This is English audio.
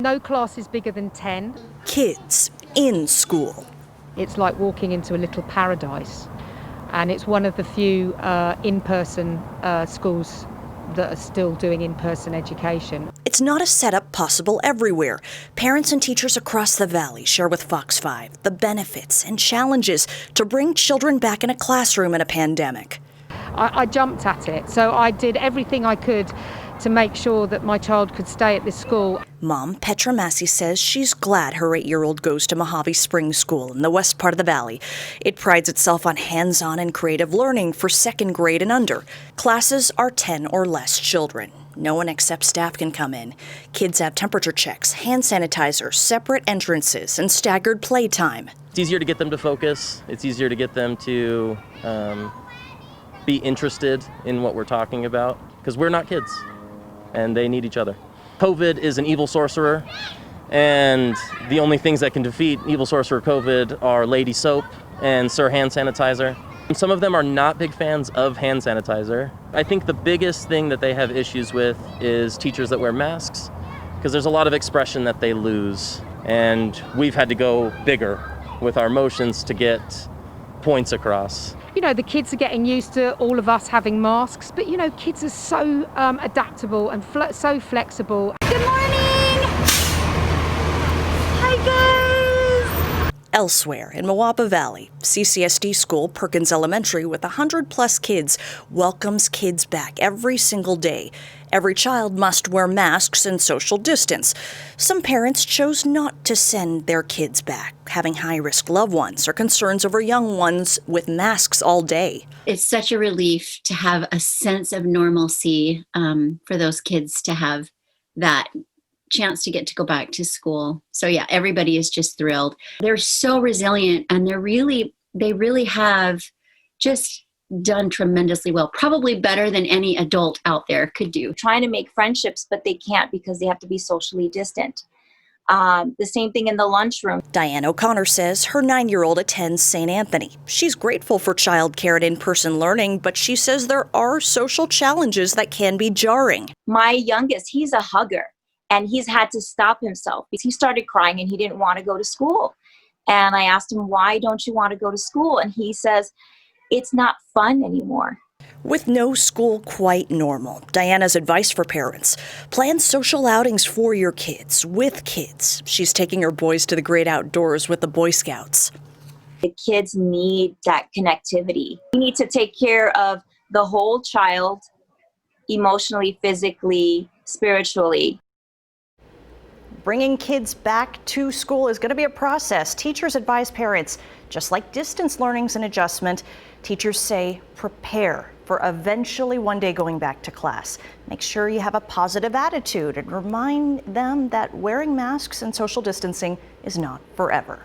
No class is bigger than 10. Kids in school. It's like walking into a little paradise, and it's one of the few in-person schools that are still doing in-person education. It's not a setup possible everywhere. Parents and teachers across the valley share with Fox 5 the benefits and challenges to bring children back in a classroom in a pandemic. I jumped at it, so I did everything I could to make sure that my child could stay at this school. Mom Petra Massey says she's glad her 8-year-old goes to Mojave Springs School in the west part of the valley. It prides itself on hands-on and creative learning for second grade and under. Classes are 10 or less children. No one except staff can come in. Kids have temperature checks, hand sanitizer, separate entrances, and staggered playtime. It's easier to get them to focus. It's easier to get them to be interested in what we're talking about, because we're not kids and they need each other. COVID is an evil sorcerer, and the only things that can defeat evil sorcerer COVID are Lady Soap and Sir Hand Sanitizer. Some of them are not big fans of hand sanitizer. I think the biggest thing that they have issues with is teachers that wear masks, because there's a lot of expression that they lose, and we've had to go bigger with our motions to get points across. You know, the kids are getting used to all of us having masks, but you know, kids are so adaptable and so flexible. Good morning! Hi guys! Elsewhere in Mojave Valley, CCSD school Perkins Elementary with 100+ kids welcomes kids back every single day. Every child must wear masks and social distance. Some parents chose not to send their kids back, having high-risk loved ones or concerns over young ones with masks all day. It's such a relief to have a sense of normalcy for those kids to have that chance to get to go back to school. So yeah, everybody is just thrilled. They're so resilient, and they really have just done tremendously well, probably better than any adult out there could do. Trying to make friendships, but they can't because they have to be socially distant. The same thing in the lunchroom. Diane O'Connor says her 9-year-old attends St. Anthony. She's grateful for childcare and in-person learning, but she says there are social challenges that can be jarring. My youngest, he's a hugger, and he's had to stop himself because he started crying and he didn't want to go to school. And I asked him, why don't you want to go to school? And he says, it's not fun anymore. With no school quite normal, Diana's advice for parents: plan social outings for your kids, with kids. She's taking her boys to the great outdoors with the Boy Scouts. The kids need that connectivity. We need to take care of the whole child, emotionally, physically, spiritually. Bringing kids back to school is going to be a process. Teachers advise parents, just like distance learning's an adjustment, teachers say prepare for eventually one day going back to class. Make sure you have a positive attitude and remind them that wearing masks and social distancing is not forever.